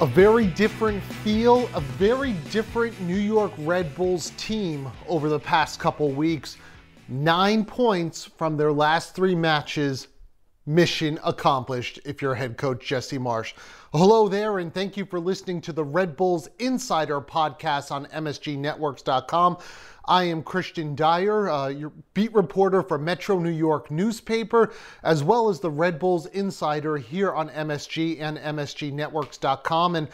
A very different feel, a very different New York Red Bulls team over the past couple weeks. 9 points from their last 3 matches. Mission accomplished if you're head coach Jesse Marsch. Hello there, and thank you for listening to the Red Bulls Insider podcast on MSGnetworks.com. I am Kristian Dyer, your beat reporter for Metro New York newspaper, as well as the Red Bulls Insider here on MSG and MSGnetworks.com. And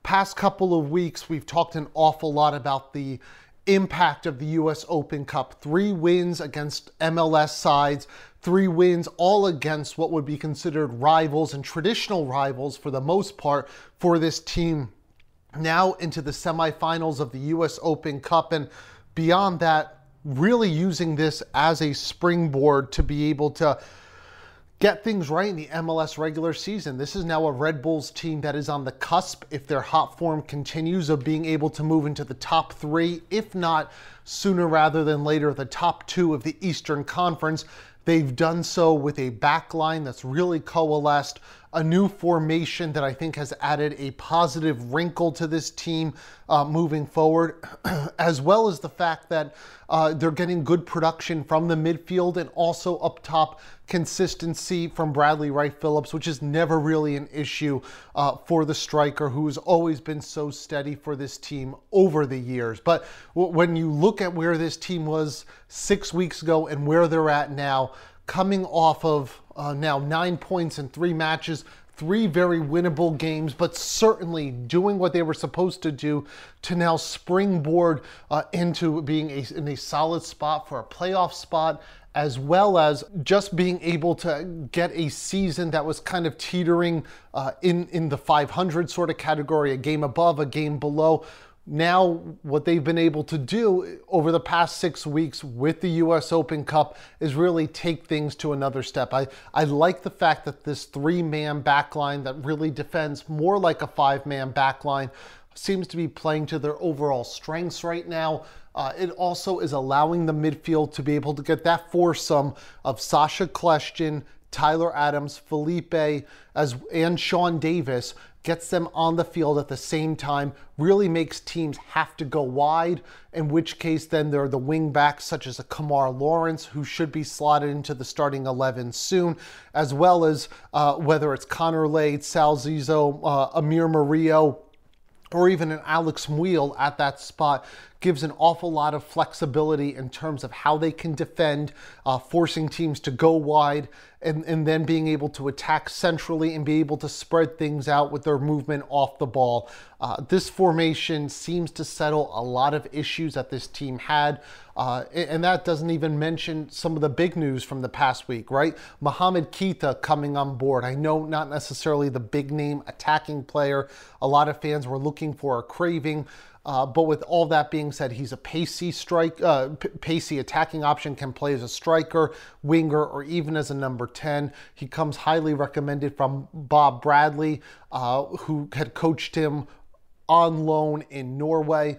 past couple of weeks, we've talked an awful lot about the impact of the U.S. Open Cup. 3 wins against MLS sides, 3 wins all against what would be considered rivals and traditional rivals for the most part for this team. Now into the semifinals of the U.S. Open Cup, and beyond that, really using this as a springboard to be able to get things right in the MLS regular season. This is now a Red Bulls team that is on the cusp, if their hot form continues, of being able to move into the top 3, if not sooner rather than later, the top 2 of the Eastern Conference. They've done so with a back line that's really coalesced, a new formation that I think has added a positive wrinkle to this team moving forward, as well as the fact that they're getting good production from the midfield and also up top consistency from Bradley Wright Phillips, which is never really an issue for the striker, who's always been so steady for this team over the years. But when you look at where this team was 6 weeks ago and where they're at now, coming off of now 9 points in 3 matches, 3 very winnable games, but certainly doing what they were supposed to do to now springboard into being in a solid spot for a playoff spot, as well as just being able to get a season that was kind of teetering in the 500 sort of category, a game above, a game below. Now, what they've been able to do over the past 6 weeks with the U.S. Open Cup is really take things to another step. I like the fact that this 3-man backline that really defends more like a 5-man backline seems to be playing to their overall strengths right now. It also is allowing the midfield to be able to get that foursome of Sacha Kljestan, Tyler Adams, Felipe, and Sean Davis, gets them on the field at the same time, really makes teams have to go wide, in which case then there are the wing backs such as a Kamar Lawrence, who should be slotted into the starting 11 soon, as well as whether it's Connor Lade, Sal Zizzo, Amir Murillo, or even an Alex Muil at that spot, gives an awful lot of flexibility in terms of how they can defend, forcing teams to go wide, and then being able to attack centrally and be able to spread things out with their movement off the ball. This formation seems to settle a lot of issues that this team had, and that doesn't even mention some of the big news from the past week, right? Mohamed Keita coming on board. I know not necessarily the big name attacking player a lot of fans were looking for or craving, but with all that being said, he's a pacey attacking option, can play as a striker, winger, or even as a number 10. He comes highly recommended from Bob Bradley, who had coached him on loan in Norway.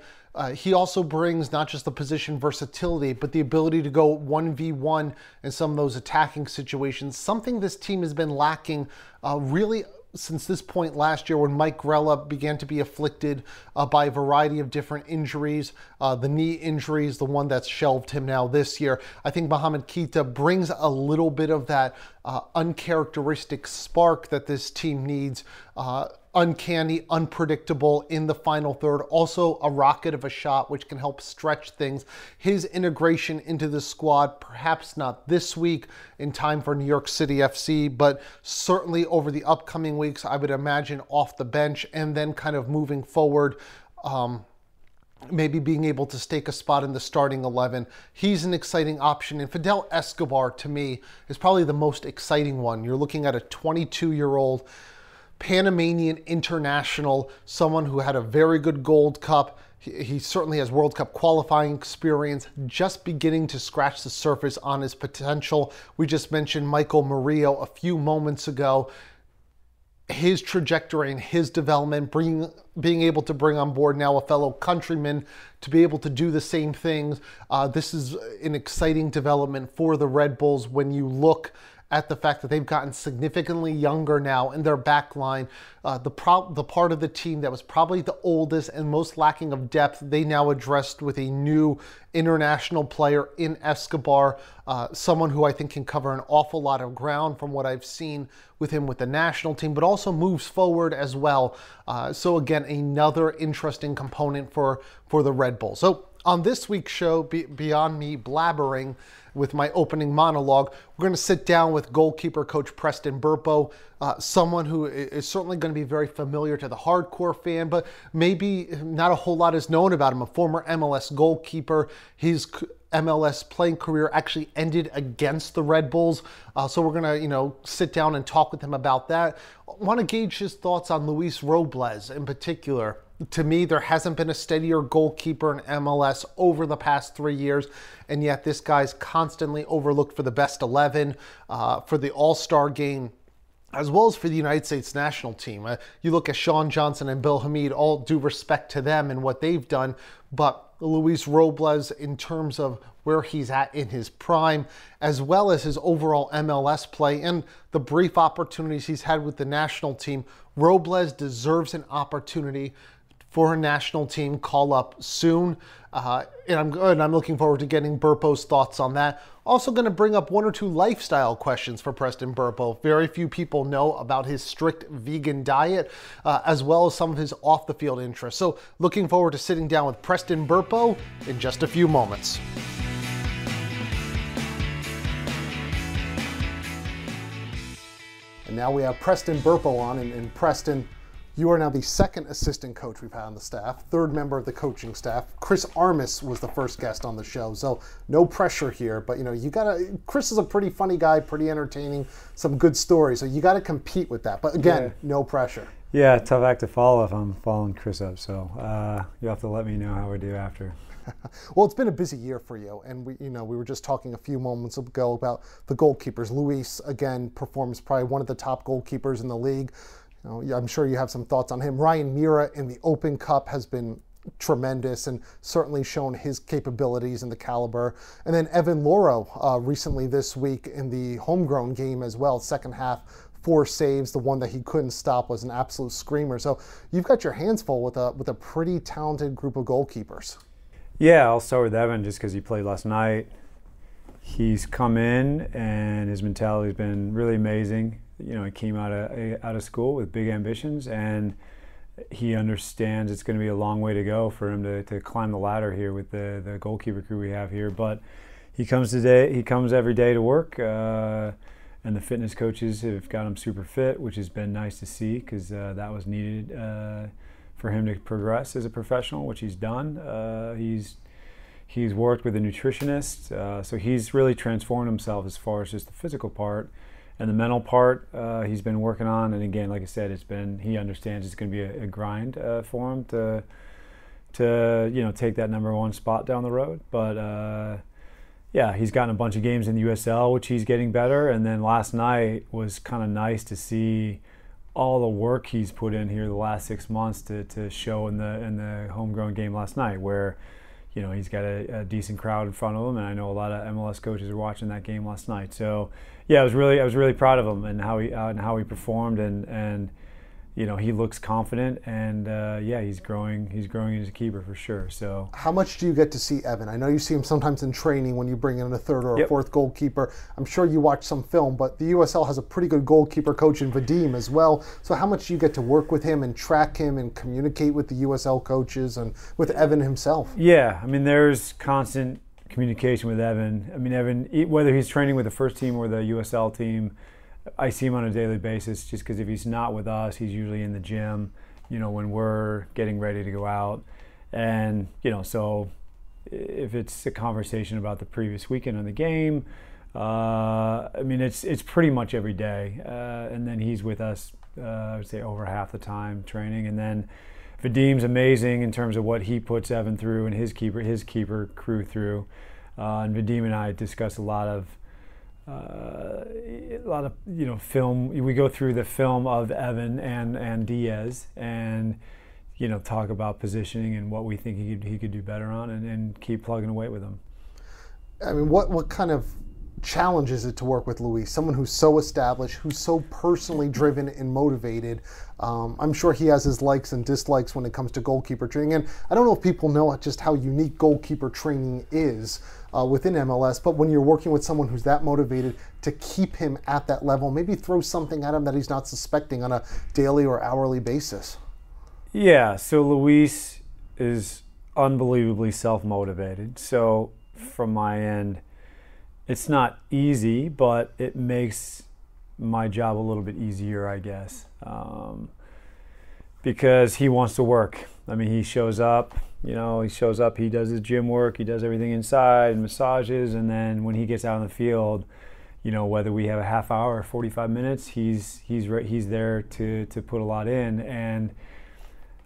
He also brings not just the position versatility, but the ability to go 1v1 in some of those attacking situations, something this team has been lacking really since this point last year when Mike Grella began to be afflicted by a variety of different injuries. The knee injury is the one that's shelved him now this year. I think Mohamed Keita brings a little bit of that uncharacteristic spark that this team needs. Uncanny, unpredictable in the final third. Also a rocket of a shot, which can help stretch things. His integration into the squad, perhaps not this week in time for New York City FC, but certainly over the upcoming weeks, I would imagine off the bench, and then kind of moving forward, maybe being able to stake a spot in the starting 11. He's an exciting option, and Fidel Escobar, to me, is probably the most exciting one. You're looking at a 22-year-old Panamanian international, someone who had a very good Gold Cup. He certainly has World Cup qualifying experience, just beginning to scratch the surface on his potential. We just mentioned Michael Murillo a few moments ago. His trajectory and his development, being able to bring on board now a fellow countryman to be able to do the same things. This is an exciting development for the Red Bulls when you look at the fact that they've gotten significantly younger now in their back line. The part of the team that was probably the oldest and most lacking of depth, they now addressed with a new international player in Escobar, someone who I think can cover an awful lot of ground from what I've seen with him with the national team, but also moves forward as well. So again, another interesting component for the Red Bulls. So on this week's show, beyond me blabbering with my opening monologue, we're going to sit down with goalkeeper coach Preston Burpo, someone who is certainly going to be very familiar to the hardcore fan, but maybe not a whole lot is known about him. A former MLS goalkeeper. His MLS playing career actually ended against the Red Bulls. So we're going to, sit down and talk with him about that. I want to gauge his thoughts on Luis Robles in particular. To me, there hasn't been a steadier goalkeeper in MLS over the past 3 years, and yet this guy's constantly overlooked for the best 11, for the All-Star game, as well as for the United States national team. You look at Sean Johnson and Bill Hamid, all due respect to them and what they've done, but Luis Robles, in terms of where he's at in his prime, as well as his overall MLS play and the brief opportunities he's had with the national team, Robles deserves an opportunity for a national team call up soon. And I'm looking forward to getting Burpo's thoughts on that. Also going to bring up one or two lifestyle questions for Preston Burpo. Very few people know about his strict vegan diet, as well as some of his off the field interests. So looking forward to sitting down with Preston Burpo in just a few moments. And now we have Preston Burpo on, and Preston, you are now the second assistant coach we've had on the staff, third member of the coaching staff. Chris Armas was the first guest on the show, so no pressure here. But Chris is a pretty funny guy, pretty entertaining, some good stories. So you got to compete with that. But again, no pressure. Yeah, tough act to follow if I'm following Chris up. So you'll have to let me know how we do after. Well, it's been a busy year for you, and we were just talking a few moments ago about the goalkeepers. Luis again performs probably one of the top goalkeepers in the league. I'm sure you have some thoughts on him. Ryan Mira in the Open Cup has been tremendous and certainly shown his capabilities and the caliber. And then Evan Loro recently this week in the homegrown game as well, second half, 4 saves. The one that he couldn't stop was an absolute screamer. So you've got your hands full with a pretty talented group of goalkeepers. Yeah, I'll start with Evan just because he played last night. He's come in and his mentality has been really amazing. He came out of school with big ambitions, and he understands it's going to be a long way to go for him to climb the ladder here with the goalkeeper crew we have here. But he comes every day to work, and the fitness coaches have got him super fit, which has been nice to see because that was needed for him to progress as a professional, which he's done. He's worked with a nutritionist, so he's really transformed himself as far as just the physical part. And the mental part he's been working on, and again, like I said, he understands it's going to be a grind for him to take that #1 spot down the road. But yeah, he's gotten a bunch of games in the USL, which he's getting better. And then last night was kind of nice to see all the work he's put in here the last 6 months to show in the homegrown game last night, where he's got a decent crowd in front of him, and I know a lot of MLS coaches are watching that game last night. So yeah, I was really proud of him and how he performed, and he looks confident, and yeah, he's growing as a keeper for sure. So how much do you get to see Evan? I know you see him sometimes in training when you bring in a third or a fourth goalkeeper. I'm sure you watch some film, but the USL has a pretty good goalkeeper coach in Vadim as well. So how much do you get to work with him and track him and communicate with the USL coaches and with Evan himself? Yeah, I mean, there's constant communication with Evan. I mean, Evan, whether he's training with the first team or the USL team, I see him on a daily basis, just because if he's not with us, he's usually in the gym, when we're getting ready to go out. And, so if it's a conversation about the previous weekend of the game, I mean, it's pretty much every day. And then he's with us, I would say, over half the time training. And then Vadim's amazing in terms of what he puts Evan through and his keeper crew through. And Vadim and I discuss a lot of film. We go through the film of Evan and Diaz, and talk about positioning and what we think he could do better on, and keep plugging away with him. I mean, what kind of challenge is it to work with Luis, someone who's so established, who's so personally driven and motivated? I'm sure he has his likes and dislikes when it comes to goalkeeper training. And I don't know if people know just how unique goalkeeper training is within MLS, but when you're working with someone who's that motivated to keep him at that level, maybe throw something at him that he's not suspecting on a daily or hourly basis. Yeah, so Luis is unbelievably self-motivated. So from my end, it's not easy, but it makes my job a little bit easier, I guess, because he wants to work. I mean, he shows up, he does his gym work, he does everything inside, massages, and then when he gets out on the field, whether we have a half hour or 45 minutes, he's there to put a lot in. And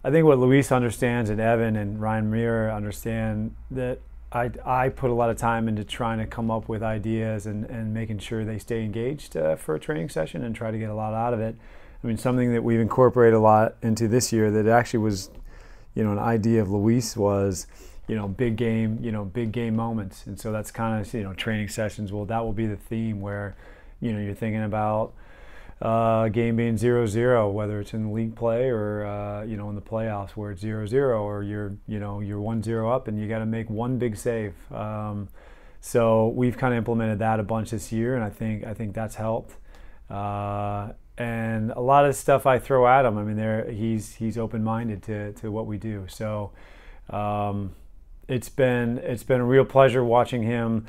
I think what Luis understands, and Evan and Ryan Muir understand, that I put a lot of time into trying to come up with ideas and making sure they stay engaged for a training session and try to get a lot out of it. I mean, something that we've incorporated a lot into this year that actually was, an idea of Luis was, big game moments. And so that's kind of, training sessions. Well, that will be the theme where, you're thinking about game being 0-0, whether it's in the league play or in the playoffs where it's 0-0, or you're 1-0 up and you got to make one big save. So we've kind of implemented that a bunch this year, and I think that's helped. And a lot of stuff I throw at him, I mean, he's open-minded to what we do. So it's been a real pleasure watching him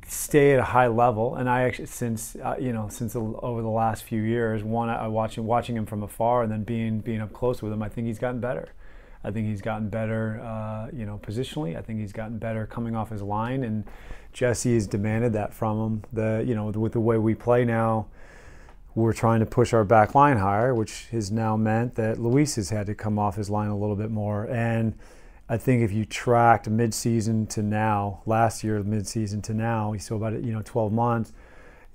stay at a high level. And I actually, since over the last few years, watching him from afar and then being up close with him, I think he's gotten better. I think he's gotten better, positionally. I think he's gotten better coming off his line, and Jesse has demanded that from him. With the way we play now, we're trying to push our back line higher, which has now meant that Luis has had to come off his line a little bit more. And I think if you tracked mid-season to now, last year mid-season to now, he's still about 12 months.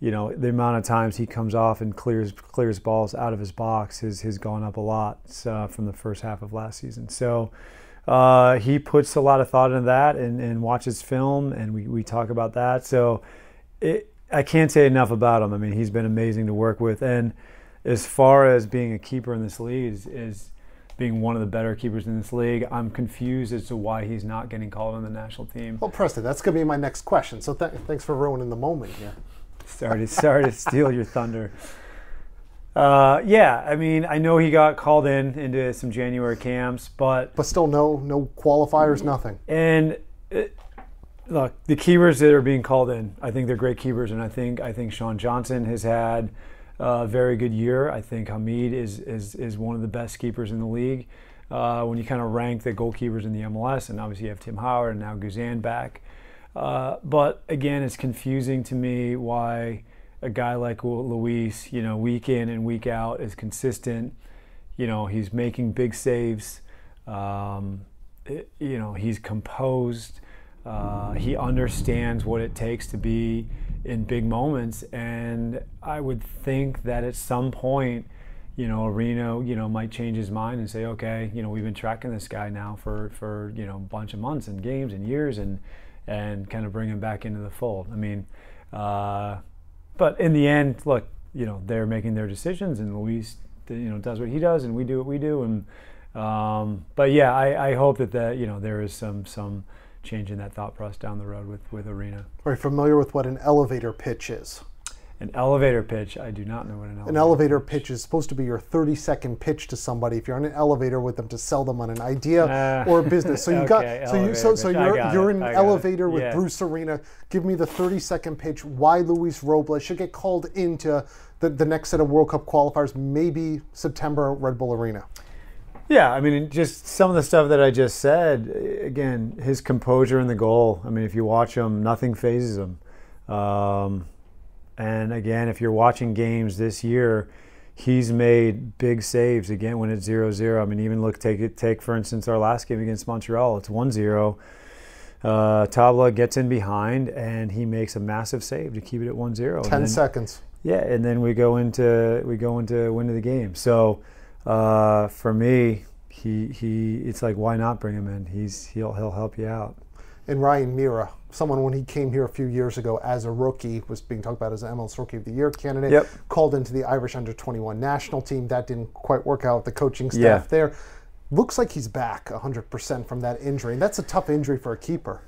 The amount of times he comes off and clears balls out of his box has gone up a lot from the first half of last season. So he puts a lot of thought into that and watches film, and we talk about that. So I can't say enough about him. I mean, he's been amazing to work with. And as far as being a keeper in this league, is being one of the better keepers in this league, I'm confused as to why he's not getting called on the national team. Well, Preston, that's going to be my next question. So thanks for ruining the moment here. Sorry to steal your thunder. Yeah, I mean, I know he got called into some January camps, but still no qualifiers, nothing. And look, the keepers that are being called in, I think they're great keepers, and I think Sean Johnson has had a very good year. I think Hamid is one of the best keepers in the league. When you kind of rank the goalkeepers in the MLS, and obviously you have Tim Howard and now Guzan back. But again, it's confusing to me why a guy like Luis, week in and week out is consistent. He's making big saves. He's composed. He understands what it takes to be in big moments. And I would think that at some point, Arena, might change his mind and say, okay, we've been tracking this guy now for a bunch of months and games and years, and kind of bring him back into the fold. I mean, but in the end, look, they're making their decisions, and Luis, does what he does, and we do what we do. And but yeah, I hope that there is some change in that thought process down the road with Arena. Are you familiar with what an elevator pitch is? An elevator pitch? I do not know what an elevator pitch is. Supposed to be your 30-second pitch to somebody if you're on an elevator with them to sell them on an idea or a business. So you're in an elevator with Bruce Arena. Give me the 30-second pitch why Luis Robles should get called into the next set of World Cup qualifiers, maybe September at Red Bull Arena. Yeah, I mean, just some of the stuff that I just said. Again, his composure in the goal. I mean, if you watch him, nothing phases him. And again, if you're watching games this year, he's made big saves again when it's 0-0. I mean, even take for instance our last game against Montreal. It's 1-0. Tabla gets in behind and he makes a massive save to keep it at 1-0. 10 seconds. Yeah, and then we go into win the game. So for me, it's like, why not bring him in? He'll help you out. And Ryan Mira, someone when he came here a few years ago as a rookie, was being talked about as an MLS Rookie of the Year candidate, Yep. called into the Irish under-21 national team. That didn't quite work out with the coaching staff there. Looks like he's back 100% from that injury. And that's a tough injury for a keeper.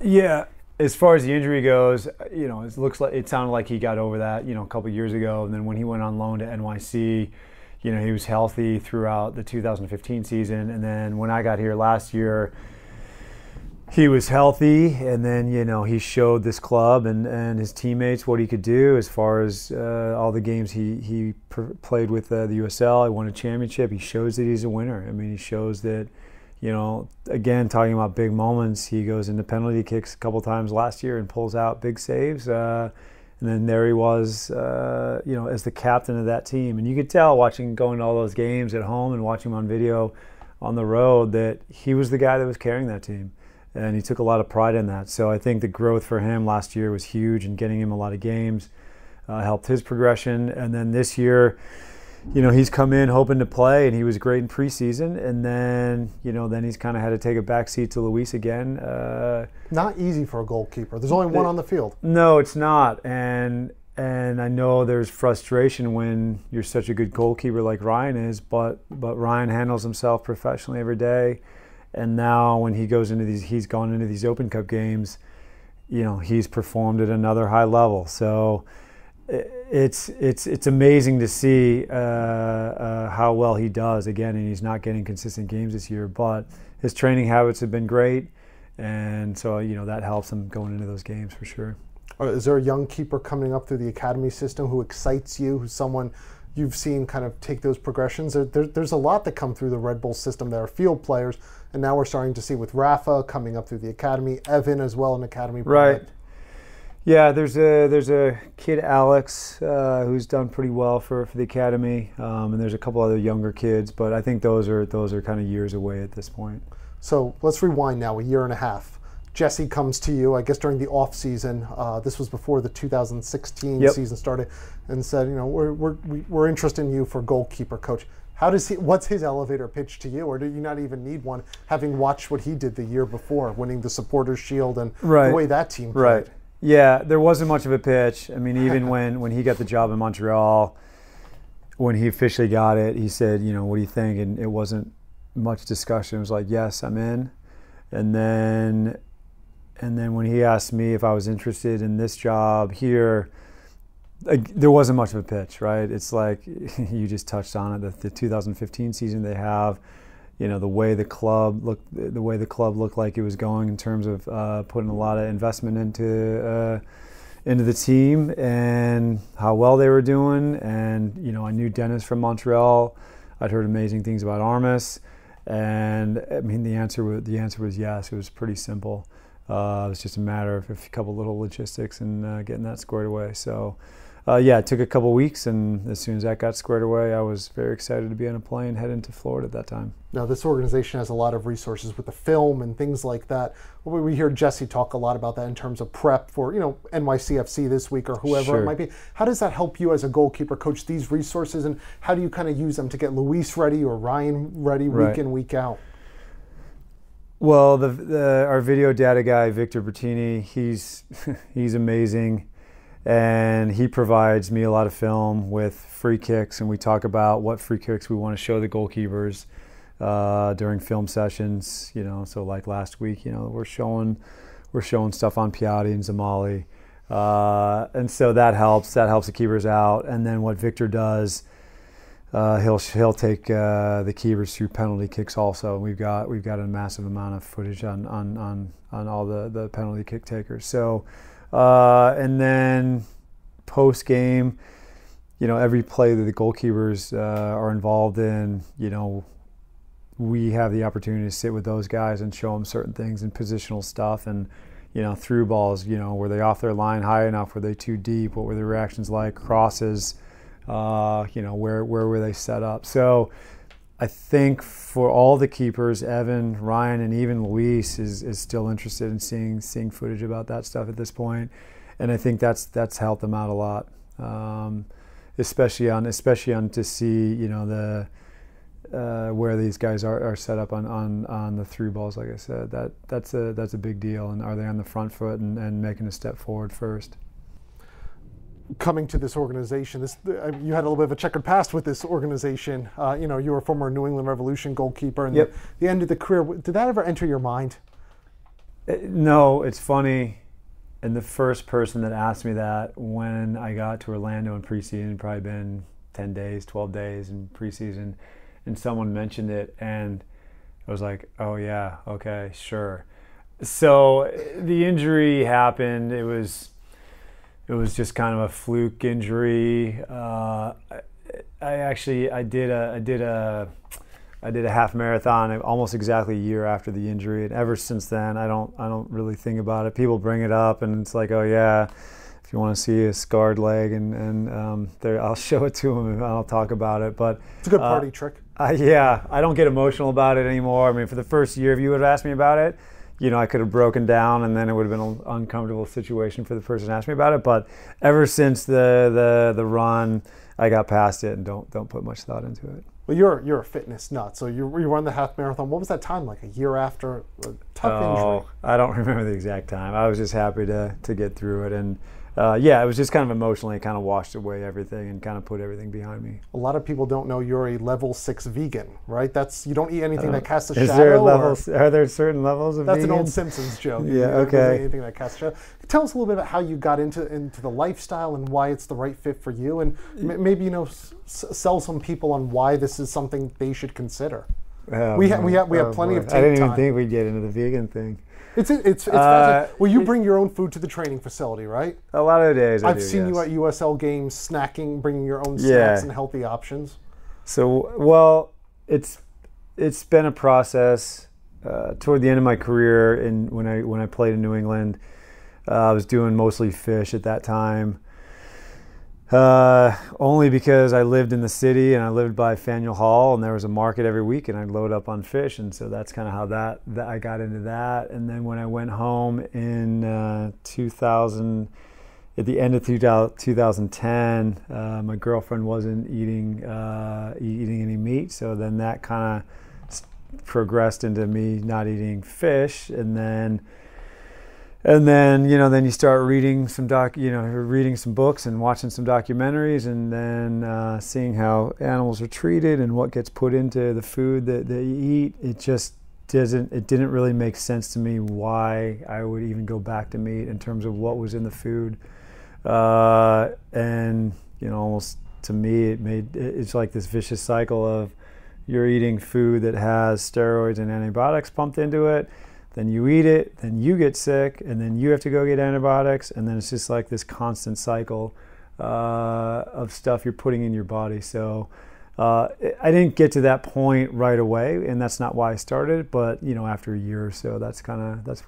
Yeah. As far as the injury goes, it sounded like he got over that, a couple years ago. And then when he went on loan to NYC, he was healthy throughout the 2015 season. And then when I got here last year, he was healthy. And then, he showed this club and his teammates what he could do as far as all the games he played with the USL. He won a championship. He shows that he's a winner. I mean, he shows that, again, talking about big moments, he goes into penalty kicks a couple times last year and pulls out big saves. And then there he was, as the captain of that team. And you could tell going to all those games at home and watching him on video on the road that he was the guy that was carrying that team. And he took a lot of pride in that. So I think the growth for him last year was huge, and getting him a lot of games helped his progression. And then this year, he's come in hoping to play, and he was great in preseason. And then, then he's kind of had to take a backseat to Luis again. Not easy for a goalkeeper. There's only one on the field. No, it's not. And I know there's frustration when you're such a good goalkeeper like Ryan is, but Ryan handles himself professionally every day. And now when he's gone into these Open Cup games, he's performed at another high level. So it's amazing to see how well he does. Again, and he's not getting consistent games this year, but his training habits have been great, and so that helps him going into those games for sure. Is there a young keeper coming up through the academy system who excites you? Who's someone you've seen kind of take those progressions? There's a lot that come through the Red Bull system. There are field players, and now we're starting to see with Rafa coming up through the academy, Evan as well, an academy product. Right. Yeah, there's a kid, Alex, who's done pretty well for the academy, and there's a couple other younger kids, but I think those are kind of years away at this point. So let's rewind now, a year and a half. Jesse comes to you, I guess during the off season. This was before the 2016 season started, and said, we're interested in you for goalkeeper coach. What's his elevator pitch to you, or do you not even need one, having watched what he did the year before, winning the Supporters Shield and the way that team played? Right. Yeah, there wasn't much of a pitch. I mean, even when he got the job in Montreal, when he officially got it, he said, what do you think? And it wasn't much discussion. It was like, yes, I'm in. And then when he asked me if I was interested in this job here, there wasn't much of a pitch, right? It's like you just touched on it. The 2015 season they have, the way the club looked like it was going in terms of putting a lot of investment into the team and how well they were doing. And I knew Dennis from Montreal. I'd heard amazing things about Armas, and I mean the answer was yes. It was pretty simple. It was just a matter of a couple little logistics and getting that squared away. So, it took a couple weeks, and as soon as that got squared away, I was very excited to be on a plane heading to Florida at that time. Now, this organization has a lot of resources with the film and things like that. We hear Jesse talk a lot about that in terms of prep for, NYCFC this week or whoever it might be. How does that help you as a goalkeeper coach, these resources, and how do you kind of use them to get Luis ready or Ryan ready week in, week out? Well, our video data guy, Victor Bertini, he's amazing, and he provides me a lot of film with free kicks, and we talk about what free kicks we want to show the goalkeepers during film sessions. So like last week, we're showing stuff on Piatti and Zamali, and so that helps the keepers out. And then what Victor does, he'll take the keepers through penalty kicks also. We've got a massive amount of footage on all the penalty kick takers. So and then post game, every play that the goalkeepers are involved in, we have the opportunity to sit with those guys and show them certain things and positional stuff, and through balls, were they off their line high enough, were they too deep, what were their reactions like, crosses, where were they set up. So I think for all the keepers, Evan, Ryan, and even Luis is still interested in seeing footage about that stuff at this point, and I think that's helped them out a lot, especially on to see where these guys are set up on the through balls. Like I said, that's a big deal. And are they on the front foot and making a step forward first? Coming to this organization, you had a little bit of a checkered past with this organization. You were a former New England Revolution goalkeeper, and the end of the career. Did that ever enter your mind? No, it's funny. And the first person that asked me that when I got to Orlando in preseason, it'd probably been 10 days, 12 days in preseason, and someone mentioned it, and I was like, oh yeah, okay, sure. So the injury happened. It was just kind of a fluke injury. I did a half marathon almost exactly a year after the injury, and ever since then I don't really think about it. People bring it up, and it's like, oh yeah, if you want to see a scarred leg, and I'll show it to them and I'll talk about it. But it's a good party trick. Yeah, I don't get emotional about it anymore. I mean, for the first year, if you would have asked me about it, I could have broken down, and then it would have been an uncomfortable situation for the person to ask me about it. But ever since the run, I got past it and don't put much thought into it. Well, you're a fitness nut, so you run the half marathon. What was that time like? A year after a tough injury? I don't remember the exact time. I was just happy to get through it, and it was just kind of emotionally kind of washed away everything and kind of put everything behind me. A lot of people don't know you're a level 6 vegan, right? You don't eat anything that casts a shadow. Are there certain levels of That's vegan? An old Simpsons joke. Yeah, okay. Anything that casts a shadow. Tell us a little bit about how you got into the lifestyle and why it's the right fit for you, and maybe sell some people on why this is something they should consider. We have plenty of tape time. I didn't even think we'd get into the vegan thing. It's fascinating. Well, you bring your own food to the training facility, right? A lot of the days I've seen you at USL games snacking, bringing your own snacks and healthy options. So, well, it's been a process. Toward the end of my career, when I played in New England, I was doing mostly fish at that time. Only because I lived in the city and I lived by Faneuil Hall, and there was a market every week, and I'd load up on fish, and so that's kind of how that I got into that. And then when I went home in 2000, at the end of 2010, my girlfriend wasn't eating any meat, so then that kind of progressed into me not eating fish, and then then you start reading some reading some books and watching some documentaries, and then seeing how animals are treated and what gets put into the food that you eat. It didn't really make sense to me why I would even go back to meat in terms of what was in the food, and almost to me it's like this vicious cycle of you're eating food that has steroids and antibiotics pumped into it. Then you eat it, then you get sick, and then you have to go get antibiotics, and then it's just like this constant cycle of stuff you're putting in your body. So I didn't get to that point right away, and that's not why I started. But after a year or so, that's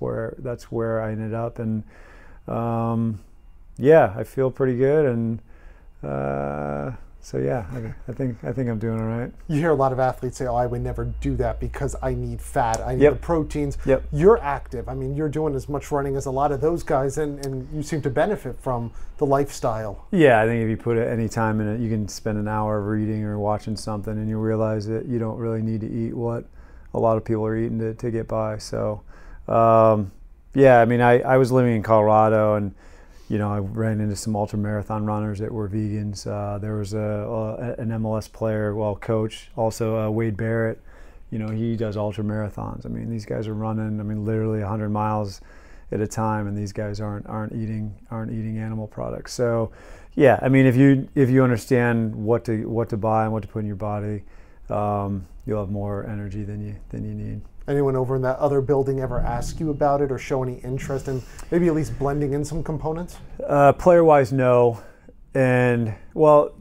where I ended up, and I feel pretty good, and so I think I'm doing all right. You hear a lot of athletes say, "Oh, I would never do that because I need fat. I need the proteins." Yep. You're active. I mean, you're doing as much running as a lot of those guys, and you seem to benefit from the lifestyle. Yeah, I think if you put any time in it, you can spend an hour reading or watching something, and you realize that you don't really need to eat what a lot of people are eating to get by. So, I mean, I was living in Colorado, and I ran into some ultra-marathon runners that were vegans. There was an MLS player, coach, also Wade Barrett. He does ultra-marathons. I mean, these guys are running, literally 100 miles at a time, and these guys aren't eating animal products. So, I mean, if you understand what to buy and what to put in your body, you'll have more energy than you need. Anyone over in that other building ever ask you about it or show any interest in maybe at least blending in some components? Player-wise, no. And,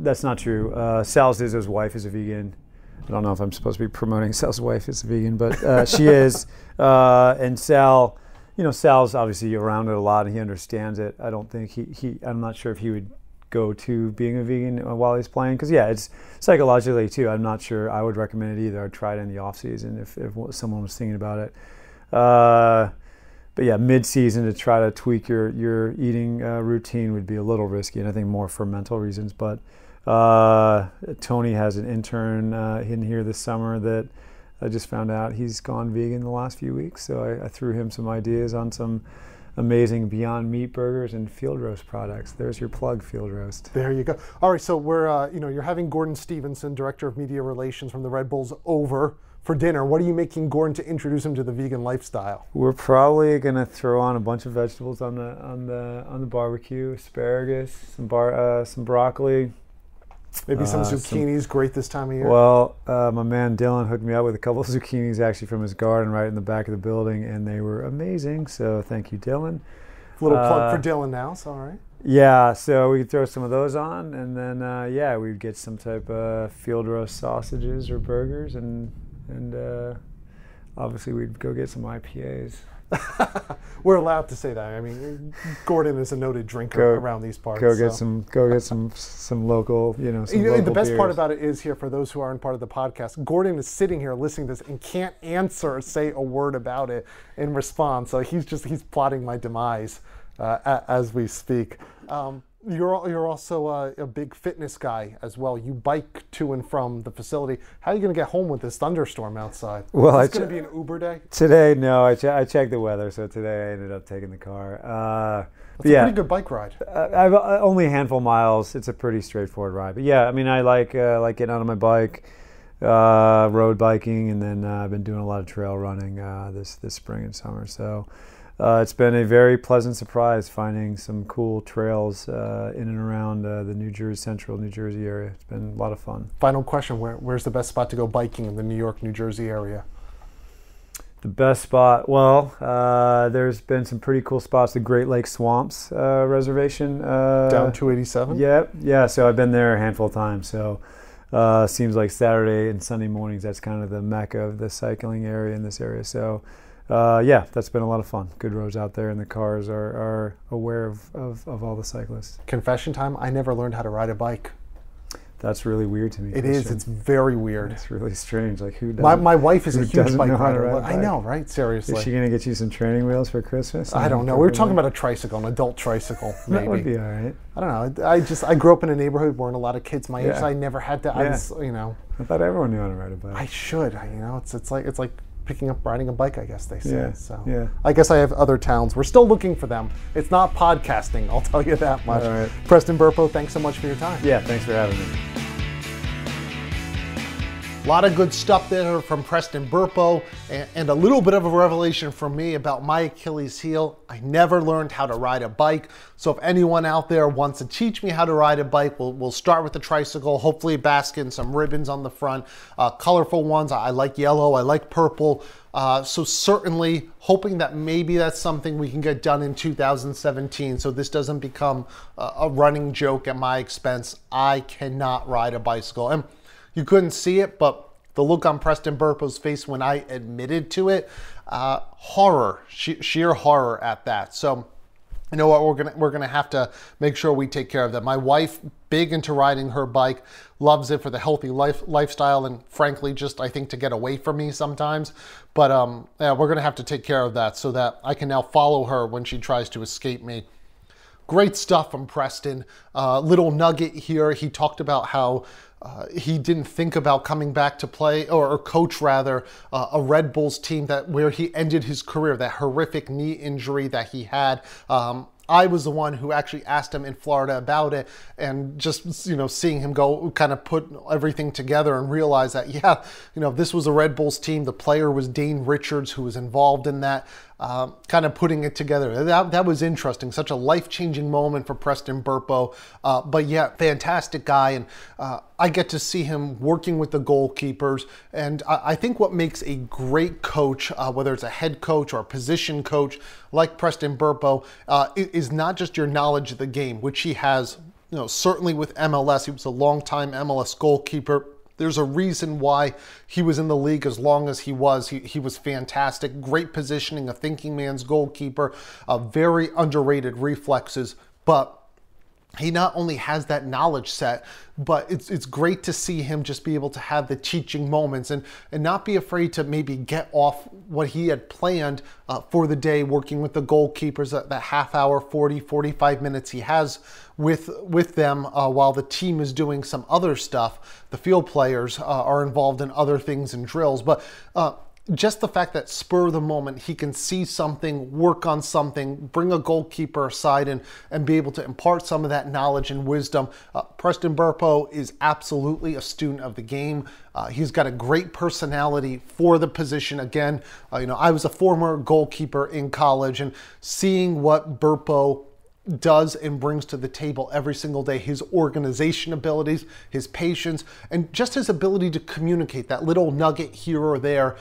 that's not true. Sal Zizzo's wife is a vegan. I don't know if I'm supposed to be promoting Sal's wife as a vegan, but she is. And Sal, Sal's obviously around it a lot, and he understands it. I don't think I'm not sure if he would go to being a vegan while he's playing, because it's psychologically too. I'm not sure I would recommend it either. I'd try it in the off season if someone was thinking about it. But mid-season to try to tweak your eating routine would be a little risky, and I think more for mental reasons. But Tony has an intern in here this summer that I just found out he's gone vegan the last few weeks. So I threw him some ideas on some amazing Beyond Meat burgers and Field Roast products. There's your plug, Field Roast. There you go. All right, so we're you're having Gordon Stevenson, Director of Media Relations from the Red Bulls, over for dinner. What are you making Gordon to introduce him to the vegan lifestyle? We're probably gonna throw on a bunch of vegetables on the barbecue: asparagus, some broccoli. Maybe some zucchinis, great this time of year. Well, my man Dylan hooked me up with a couple of zucchinis actually from his garden right in the back of the building, and they were amazing. So thank you, Dylan. A little plug for Dylan now, so all right. Yeah, so we could throw some of those on, and then we'd get some type of field roast sausages or burgers, and obviously we'd go get some IPAs. We're allowed to say that. I mean, Gordon is a noted drinker around these parts. Go get some local, some local the best beers. part about it is here, for those who aren't part of the podcast, Gordon is sitting here listening to this and can't answer or say a word about it in response. So he's plotting my demise as we speak. You're also a big fitness guy as well. You bike to and from the facility. How are you going to get home with this thunderstorm outside? Well, it's going to be an Uber day? Today, no. I checked the weather, so today I ended up taking the car. It's a pretty good bike ride. I've only a handful of miles. It's a pretty straightforward ride. But yeah, I mean, I like getting out on my bike, road biking, and then I've been doing a lot of trail running this spring and summer. So it's been a very pleasant surprise finding some cool trails in and around the central New Jersey area. It's been a lot of fun. Final question, where's the best spot to go biking in the New York, New Jersey area? The best spot, well, there's been some pretty cool spots. The Great Lakes Swamps Reservation. Down 287? Yeah, so I've been there a handful of times. So seems like Saturday and Sunday mornings, that's kind of the mecca of the cycling area in this area. So that's been a lot of fun. Good roads out there, and the cars are aware of all the cyclists. Confession time, I never learned how to ride a bike. That's really weird to me. It is. It's very weird. It's really strange. Like, who doesn't? My wife is a huge bike rider. I know, right? Seriously. Is she going to get you some training wheels for Christmas? I don't know. We were talking about a tricycle, an adult tricycle, maybe. That would be all right. I don't know. I grew up in a neighborhood where a lot of kids my age, so I never had to. I thought everyone knew how to ride a bike. I should. It's like picking up riding a bike, I guess they say. Yeah. So I guess I have other towns. We're still looking for them. It's not podcasting, I'll tell you that much. All right. Preston Burpo, thanks so much for your time. Yeah, thanks for having me. A lot of good stuff there from Preston Burpo, and a little bit of a revelation from me about my Achilles heel. I never learned how to ride a bike. So if anyone out there wants to teach me how to ride a bike, we'll start with the tricycle, hopefully basking some ribbons on the front, colorful ones. I like yellow, I like purple. So certainly hoping that maybe that's something we can get done in 2017, so this doesn't become a running joke at my expense. I cannot ride a bicycle. And you couldn't see it, but the look on Preston Burpo's face when I admitted to it, horror, sheer horror at that. So you know what, we're gonna have to make sure we take care of that. My wife, big into riding her bike, loves it for the healthy lifestyle, and frankly, just I think to get away from me sometimes. But we're gonna have to take care of that so that I can now follow her when she tries to escape me. Great stuff from Preston. Little nugget here. He talked about how he didn't think about coming back to play, or coach rather, a Red Bulls team where he ended his career, that horrific knee injury that he had. I was the one who actually asked him in Florida about it, and just, seeing him go kind of put everything together and realize that, this was a Red Bulls team. The player was Dane Richards, who was involved in that, kind of putting it together. That was interesting. Such a life-changing moment for Preston Burpo. But yeah, fantastic guy. And I get to see him working with the goalkeepers. And I think what makes a great coach, whether it's a head coach or a position coach like Preston Burpo, is not just your knowledge of the game, which he has, certainly with MLS. He was a long-time MLS goalkeeper. There's a reason why he was in the league as long as he was. He was fantastic, great positioning, a thinking man's goalkeeper, very underrated reflexes. But he not only has that knowledge set, but it's great to see him just be able to have the teaching moments and not be afraid to maybe get off what he had planned for the day, working with the goalkeepers, that half hour, 45 minutes he has with them while the team is doing some other stuff. The field players are involved in other things and drills, but just the fact that spur of the moment, he can see something, work on something, bring a goalkeeper aside and be able to impart some of that knowledge and wisdom. Preston Burpo is absolutely a student of the game. He's got a great personality for the position. Again, I was a former goalkeeper in college, and seeing what Burpo does and brings to the table every single day, his organization abilities, his patience, and just his ability to communicate, that little nugget here or there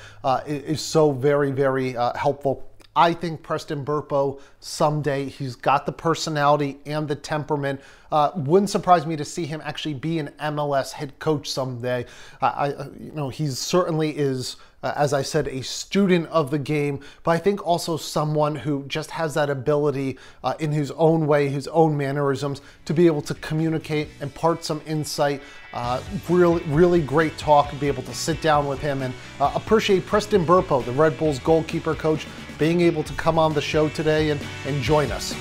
is so very, very helpful. I think Preston Burpo, someday, he's got the personality and the temperament. Wouldn't surprise me to see him actually be an MLS head coach someday. He certainly is, as I said, a student of the game, but I think also someone who just has that ability in his own way, his own mannerisms, to be able to communicate, impart some insight. Really great talk, to be able to sit down with him, and appreciate Preston Burpo, the Red Bulls goalkeeper coach, being able to come on the show today and join us.